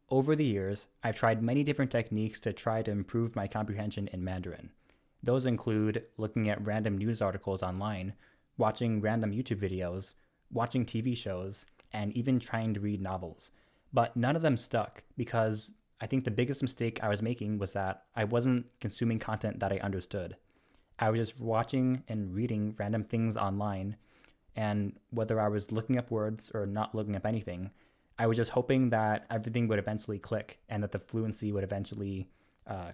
Over the years, I've tried many different techniques to try to improve my comprehension in Mandarin. Those include looking at random news articles online, watching random YouTube videos, watching TV shows, and even trying to read novels. But none of them stuck because I think the biggest mistake I was making was that I wasn't consuming content that I understood. I was just watching and reading random things online, and whether I was looking up words or not looking up anything, I was just hoping that everything would eventually click and that the fluency would eventually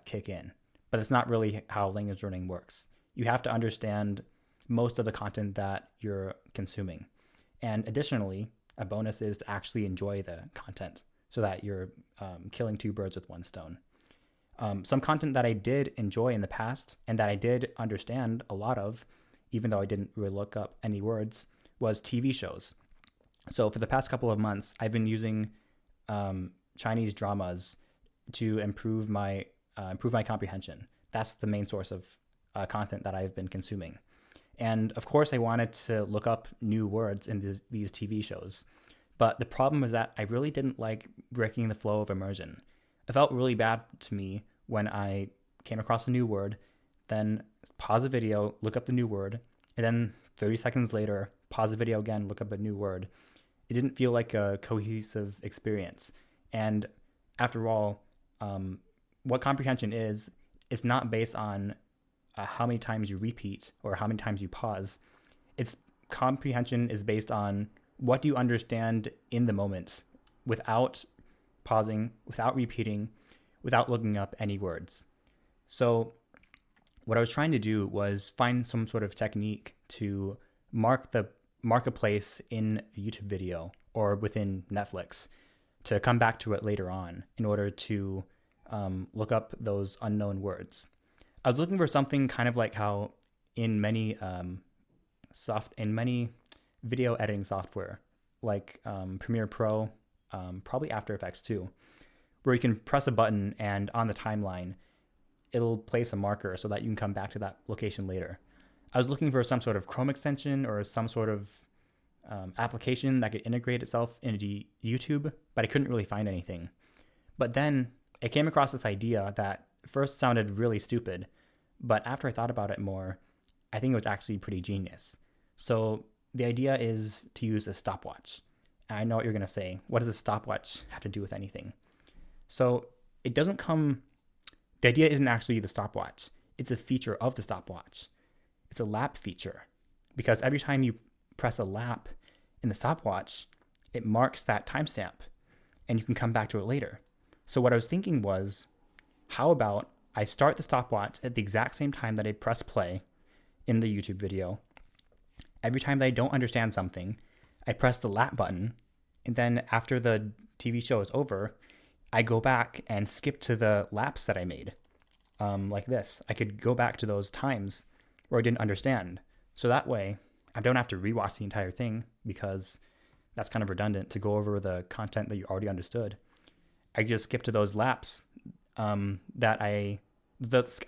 kick in. But it's not really how language learning works. You have to understand most of the content that you're consuming. And additionally, a bonus is to actually enjoy the content so that you're killing two birds with one stone. Some content that I did enjoy in the past and that I did understand a lot of, even though I didn't really look up any words, was TV shows. So for the past couple of months, I've been using Chinese dramas to improve my comprehension. That's the main source of content that I've been consuming. And of course, I wanted to look up new words in these TV shows. But the problem was that I really didn't like breaking the flow of immersion. It felt really bad to me when I came across a new word, then pause the video, look up the new word, and then 30 seconds later, pause the video again, look up a new word. It didn't feel like a cohesive experience. And after all, what comprehension is, it's not based on how many times you repeat or how many times you pause. It's comprehension is based on what do you understand in the moment without pausing, without repeating, without looking up any words. So what I was trying to do was find some sort of technique to mark a place in a YouTube video or within Netflix to come back to it later on in order to look up those unknown words. I was looking for something kind of like how in many video editing software like Premiere Pro, probably After Effects too, where you can press a button and on the timeline it'll place a marker so that you can come back to that location later. I was looking for some sort of Chrome extension or some sort of application that could integrate itself into YouTube, but I couldn't really find anything. But then I came across this idea that first sounded really stupid, but after I thought about it more, I think it was actually pretty genius. So the idea is to use a stopwatch. And I know what you're going to say. What does a stopwatch have to do with anything? So the idea isn't actually the stopwatch. It's a feature of the stopwatch. It's a lap feature because every time you press a lap in the stopwatch, it marks that timestamp and you can come back to it later. So what I was thinking was, how about I start the stopwatch at the exact same time that I press play in the YouTube video. Every time that I don't understand something, I press the lap button, and then after the TV show is over, I go back and skip to the laps that I made. Like this. I could go back to those times where I didn't understand. So that way, I don't have to rewatch the entire thing because that's kind of redundant to go over the content that you already understood. I just skip to those laps I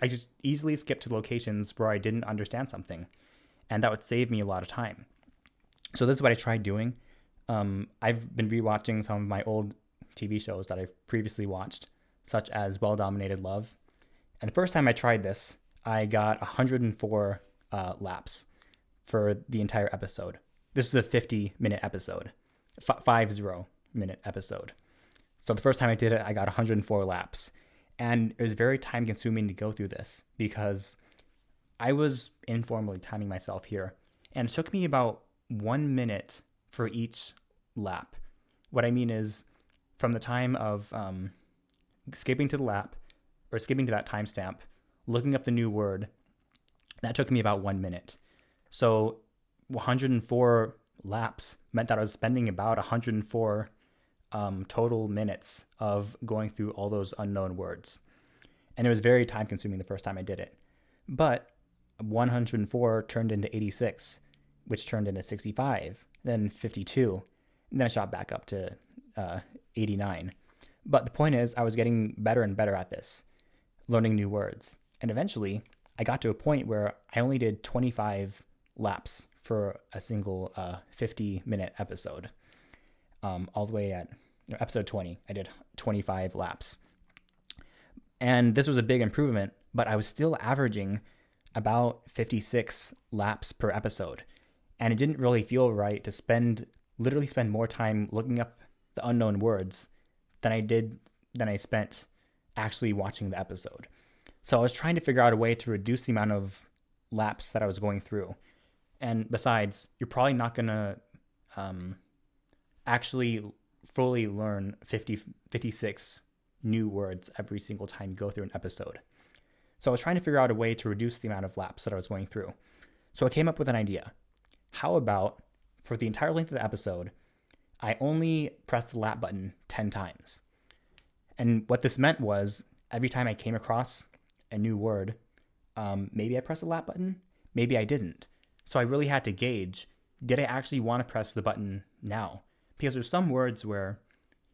just easily skip to locations where I didn't understand something, and that would save me a lot of time. So this is what I tried doing. I've been rewatching some of my old TV shows that I've previously watched, such as Well Dominated Love. And the first time I tried this, I got 104 laps for the entire episode. This is a 50-minute episode, 50-minute episode. So the first time I did it, I got 104 laps. And it was very time consuming to go through this because I was informally timing myself here. And it took me about 1 minute for each lap. What I mean is from the time of skipping to the lap or skipping to that timestamp, looking up the new word, that took me about 1 minute. So 104 laps meant that I was spending about 104 total minutes of going through all those unknown words. And it was very time consuming the first time I did it. But 104 turned into 86, which turned into 65, then 52, and then I shot back up to 89. But the point is, I was getting better and better at this, learning new words. And eventually, I got to a point where I only did 25 laps for a single 50-minute episode, all the way at episode 20, I did 25 laps. And this was a big improvement, but I was still averaging about 56 laps per episode. And it didn't really feel right to literally spend more time looking up the unknown words than I spent actually watching the episode. So I was trying to figure out a way to reduce the amount of laps that I was going through. And besides, you're probably not going to actually fully learn 56 new words every single time you go through an episode. So I was trying to figure out a way to reduce the amount of laps that I was going through. So I came up with an idea. How about, for the entire length of the episode, I only pressed the lap button 10 times. And what this meant was, every time I came across a new word, maybe I pressed the lap button, maybe I didn't. So I really had to gauge, did I actually want to press the button now? Because there's some words where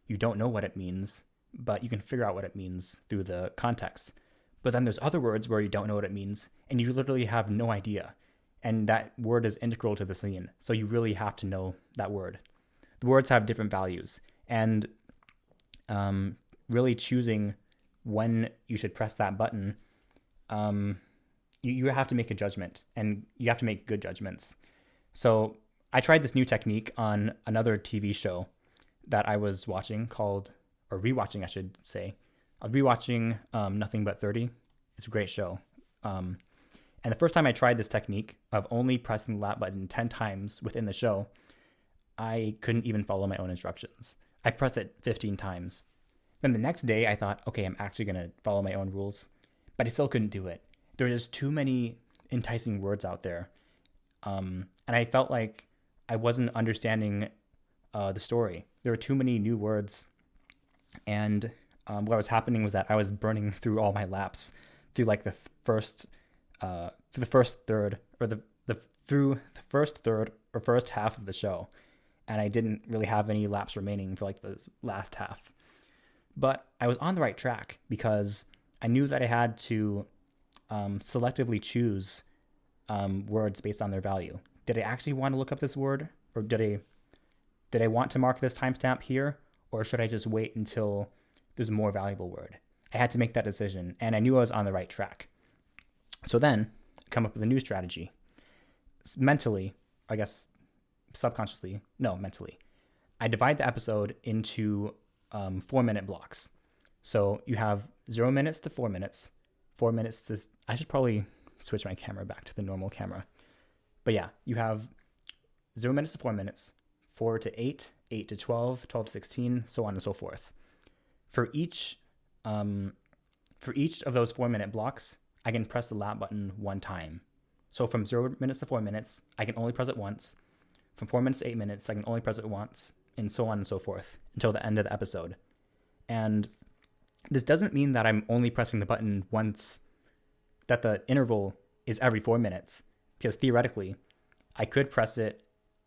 you don't know what it means, but you can figure out what it means through the context. But then there's other words where you don't know what it means, and you literally have no idea. And that word is integral to the scene, so you really have to know that word. The words have different values, and really choosing when you should press that button, you have to make a judgment, and you have to make good judgments. So I tried this new technique on another TV show that I was watching or rewatching, I should say. I was rewatching Nothing But 30. It's a great show. And the first time I tried this technique of only pressing the lap button 10 times within the show, I couldn't even follow my own instructions. I pressed it 15 times. Then the next day, I thought, okay, I'm actually going to follow my own rules. But I still couldn't do it. There were just too many enticing words out there. And I felt like I wasn't understanding the story. There were too many new words. And what was happening was that I was burning through all my laps through like the first third or first half of the show. And I didn't really have any laps remaining for like the last half. But I was on the right track because I knew that I had to selectively choose words based on their value. Did I actually want to look up this word, or did I want to mark this timestamp here, or should I just wait until there's a more valuable word? I had to make that decision, and I knew I was on the right track. So then, I come up with a new strategy. Mentally, I guess mentally, I divide the episode into 4-minute blocks. So you have 0 minutes to 4 minutes, 4 minutes to, I should probably switch my camera back to the normal camera. But yeah, you have 0 minutes to 4 minutes, 4 to 8, 8 to 12, 12 to 16, so on and so forth. For each of those 4-minute blocks, I can press the lap button one time. So from 0 minutes to 4 minutes, I can only press it once. From 4 minutes to 8 minutes, I can only press it once, and so on and so forth until the end of the episode. And this doesn't mean that I'm only pressing the button once, that the interval is every 4 minutes, because theoretically, I could press it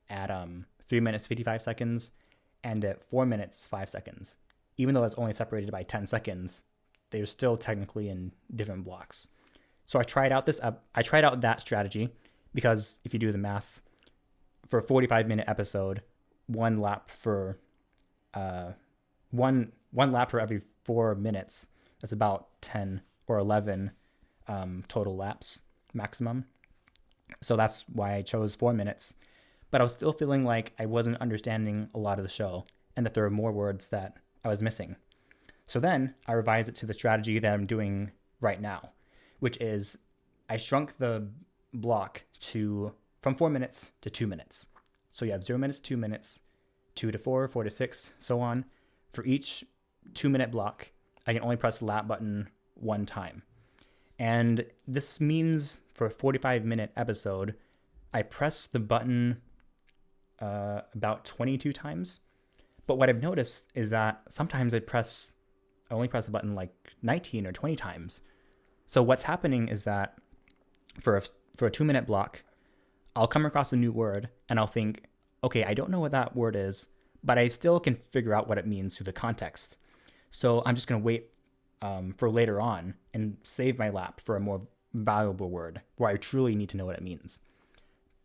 at 3 minutes 55 seconds and at 4 minutes 5 seconds. Even though it's only separated by 10 seconds, they're still technically in different blocks. So I tried out that strategy because if you do the math, for a 45-minute episode, one lap for one lap for every 4 minutes. That's about 10 or 11 total laps maximum. So that's why I chose 4 minutes. But I was still feeling like I wasn't understanding a lot of the show and that there were more words that I was missing. So then I revised it to the strategy that I'm doing right now, which is I shrunk the block from 4 minutes to 2 minutes. So you have 0 minutes, 2 minutes, 2 to 4, 4 to 6, so on. For each 2-minute block, I can only press the lap button one time. And this means for a 45-minute episode, I press the button about 22 times. But what I've noticed is that sometimes I only press the button like 19 or 20 times. So what's happening is that for a 2-minute block, I'll come across a new word and I'll think, okay, I don't know what that word is, but I still can figure out what it means through the context. So I'm just going to wait for later on and save my lap for a more valuable word where I truly need to know what it means.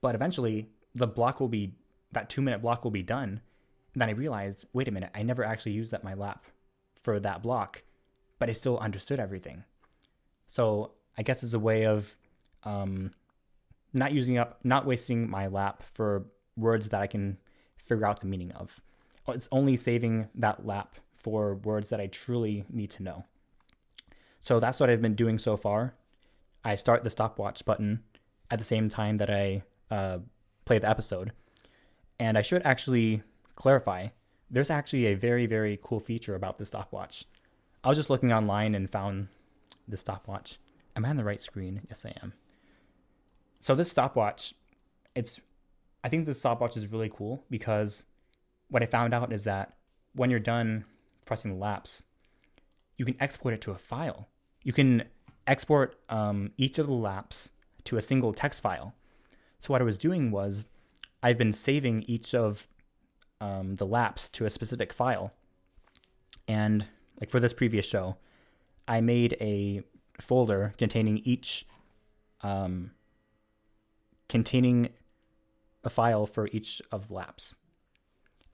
But eventually, that 2-minute block will be done, then I realized, wait a minute, I never actually used that my lap for that block, but I still understood everything. So I guess it's a way of not wasting my lap for words that I can figure out the meaning of. It's only saving that lap for words that I truly need to know. So that's what I've been doing so far. I start the stopwatch button at the same time that I play the episode. And I should actually clarify, there's actually a very, very cool feature about the stopwatch. I was just looking online and found the stopwatch. Am I on the right screen? Yes, I am. So this stopwatch, I think this stopwatch is really cool because what I found out is that when you're done pressing the laps, you can export it to a file. You can export each of the laps to a single text file. So what I was doing was I've been saving each of the laps to a specific file. And like for this previous show, I made a folder containing a file for each of the laps.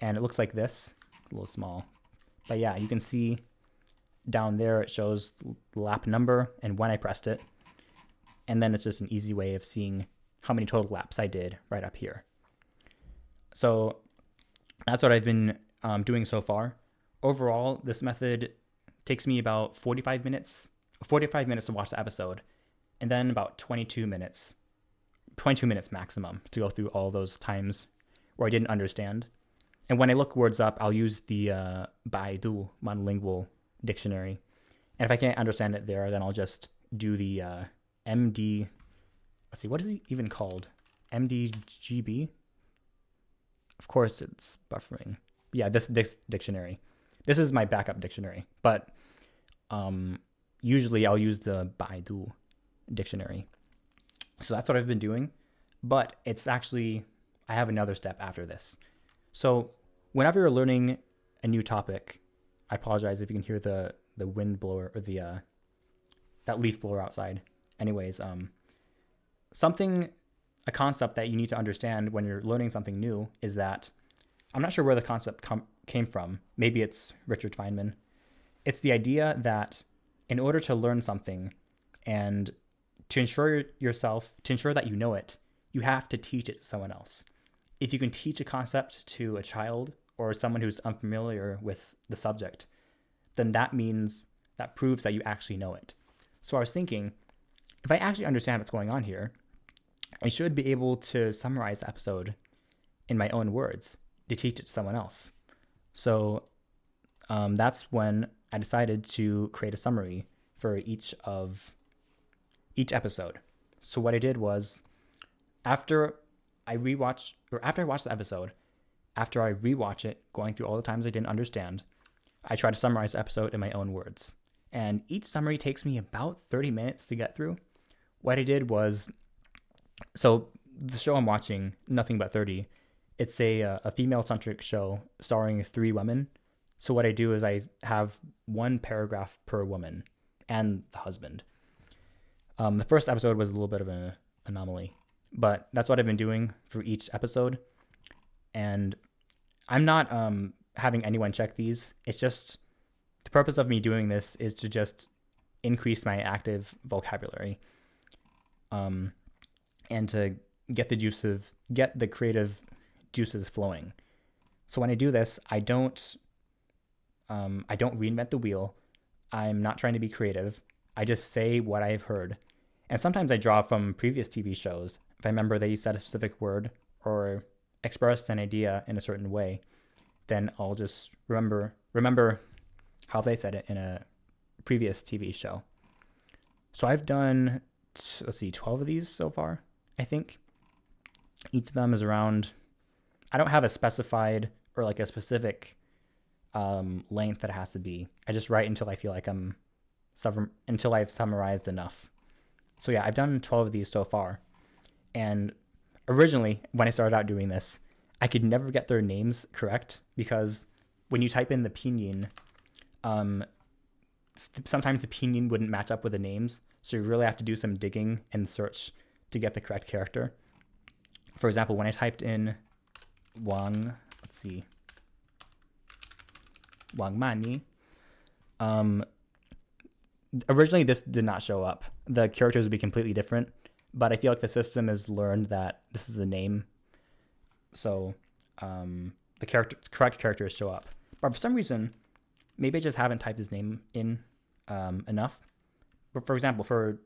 And it looks like this, a little small. But yeah, you can see down there it shows the lap number and when I pressed it. And then it's just an easy way of seeing how many total laps I did right up here. So that's what I've been doing so far. Overall, this method takes me about 45 minutes to watch the episode, and then about 22 minutes maximum to go through all those times where I didn't understand. And when I look words up, I'll use the Baidu monolingual dictionary. And if I can't understand it there, then I'll just do the MD. Let's see, what is it even called? MDGB? Of course, it's buffering. But yeah, this dictionary. This is my backup dictionary. But usually I'll use the Baidu dictionary. So that's what I've been doing. But it's actually, I have another step after this. So whenever you're learning a new topic, I apologize if you can hear the wind blower or that leaf blower outside. Anyways, a concept that you need to understand when you're learning something new is that, I'm not sure where the concept came from. Maybe it's Richard Feynman. It's the idea that in order to learn something and to ensure that you know it, you have to teach it to someone else. If you can teach a concept to a child or someone who's unfamiliar with the subject, then that proves that you actually know it. So I was thinking, if I actually understand what's going on here, I should be able to summarize the episode in my own words to teach it to someone else. So that's when I decided to create a summary for each episode. So what I did was, after I watch the episode, after I rewatch it, going through all the times I didn't understand, I try to summarize the episode in my own words. And each summary takes me about 30 minutes to get through. What I did was, so the show I'm watching, Nothing But 30, it's a female-centric show starring 3 women. So what I do is I have one paragraph per woman and the husband. The first episode was a little bit of an anomaly, but that's what I've been doing for each episode. And I'm not having anyone check these. It's just, the purpose of me doing this is to just increase my active vocabulary, and to get the creative juices flowing. So when I do this, I don't reinvent the wheel. I'm not trying to be creative. I just say what I've heard. And sometimes I draw from previous TV shows. If I remember they said a specific word or expressed an idea in a certain way, then I'll just remember how they said it in a previous TV show. So I've done, 12 of these so far, I think. Each of them is around, I don't have a specified or like a specific length that it has to be. I just write until I feel like until I've summarized enough. So yeah, I've done 12 of these so far. And originally, when I started out doing this, I could never get their names correct because when you type in the pinyin, sometimes the pinyin wouldn't match up with the names. So you really have to do some digging and search to get the correct character. For example, when I typed in Wang, let's see, 往慢你. Originally, this did not show up. The characters would be completely different, but I feel like the system has learned that this is a name, so the correct characters show up. But for some reason, maybe I just haven't typed his name in enough. But for example, for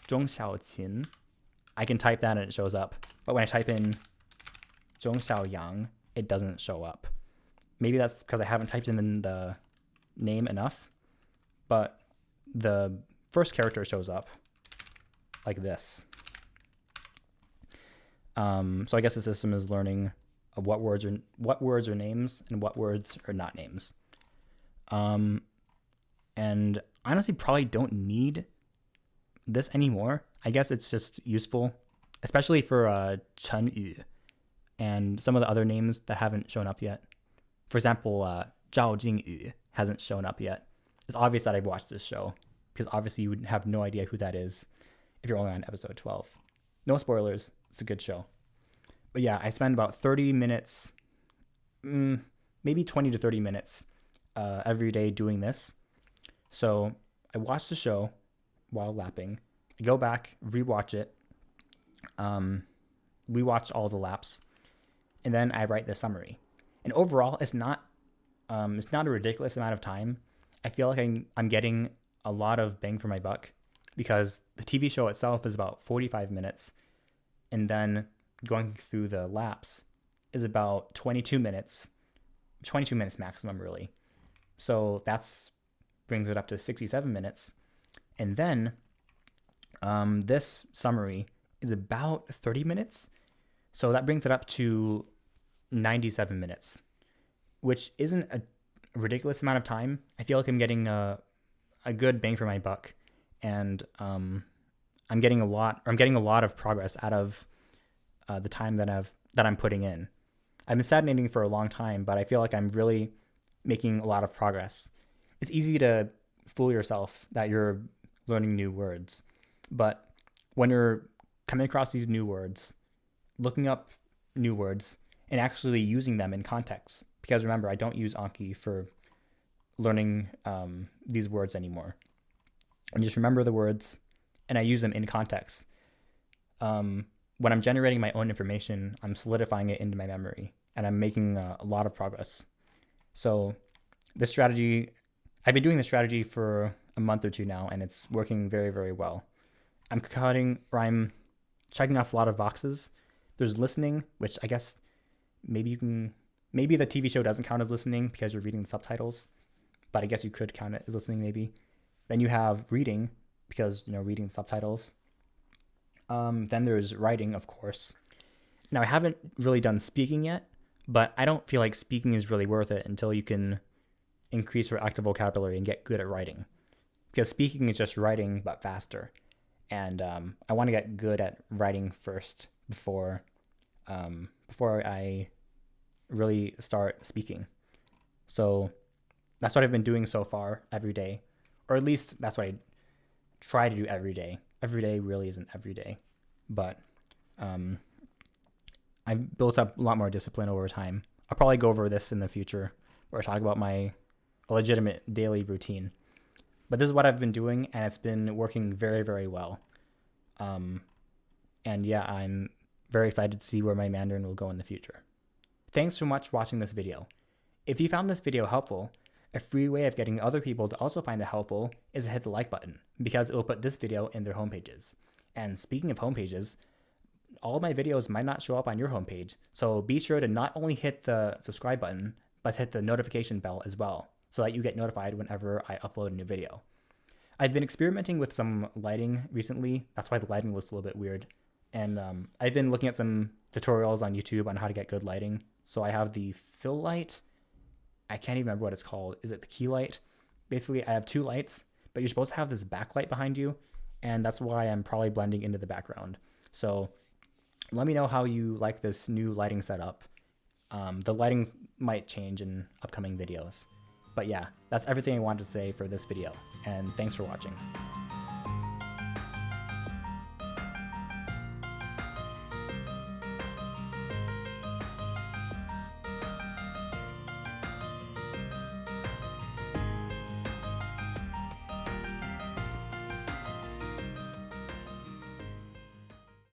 Zhong Xiaoqin, I can type that and it shows up. But when I type in Zhong Xiaoyang, it doesn't show up. Maybe that's because I haven't typed in the name enough. But the first character shows up like this. So I guess the system is learning of what words are names and what words are not names. And honestly, probably don't need this anymore. I guess it's just useful, especially for Chen Yu and some of the other names that haven't shown up yet. For example, Zhao Jingyu hasn't shown up yet. It's obvious that I've watched this show, because obviously you would have no idea who that is if you're only on episode 12. No spoilers. It's a good show. But yeah, I spend about 30 minutes, maybe 20 to 30 minutes every day doing this. So I watch the show while lapping. I go back, rewatch it. We watch all the laps, and then I write the summary. And overall, it's not a ridiculous amount of time. I feel like I'm getting a lot of bang for my buck, because the TV show itself is about 45 minutes, and then going through the laps is about 22 minutes maximum, really. So that's brings it up to 67 minutes. And then this summary is about 30 minutes. So that brings it up to 97 minutes, which isn't a ridiculous amount of time. I feel like I'm getting a good bang for my buck, and I'm getting a lot of progress out of the time that I'm putting in. I've been stagnating for a long time, but I feel like I'm really making a lot of progress. It's easy to fool yourself that you're learning new words, but when you're coming across these new words, looking up new words, and actually using them in context, because remember, I don't use Anki for learning these words anymore. I just remember the words, and I use them in context. When I'm generating my own information, I'm solidifying it into my memory, and I'm making a lot of progress. So this strategy, I've been doing this strategy for a month or two now, and it's working very, very well. I'm checking off a lot of boxes. There's listening, which I guess maybe the TV show doesn't count as listening because you're reading the subtitles, but I guess you could count it as listening maybe. Then you have reading, because, reading subtitles. Then there's writing, of course. Now, I haven't really done speaking yet, but I don't feel like speaking is really worth it until you can increase your active vocabulary and get good at writing. Because speaking is just writing, but faster. And I want to get good at writing first before I really start speaking. So that's what I've been doing so far every day. Or at least that's what I try to do every day. Every day really isn't every day. But I've built up a lot more discipline over time. I'll probably go over this in the future, where I talk about my legitimate daily routine. But this is what I've been doing, and it's been working very, very well. And yeah, I'm very excited to see where my Mandarin will go in the future. Thanks so much for watching this video. If you found this video helpful, a free way of getting other people to also find it helpful is to hit the like button, because it will put this video in their homepages. And speaking of homepages, all of my videos might not show up on your homepage, so be sure to not only hit the subscribe button, but hit the notification bell as well, so that you get notified whenever I upload a new video. I've been experimenting with some lighting recently. That's why the lighting looks a little bit weird. And I've been looking at some tutorials on YouTube on how to get good lighting. So I have the fill light. I can't even remember what it's called. Is it the key light? Basically, I have two lights, but you're supposed to have this backlight behind you, and that's why I'm probably blending into the background. So let me know how you like this new lighting setup. The lighting might change in upcoming videos. But yeah, that's everything I wanted to say for this video, and thanks for watching.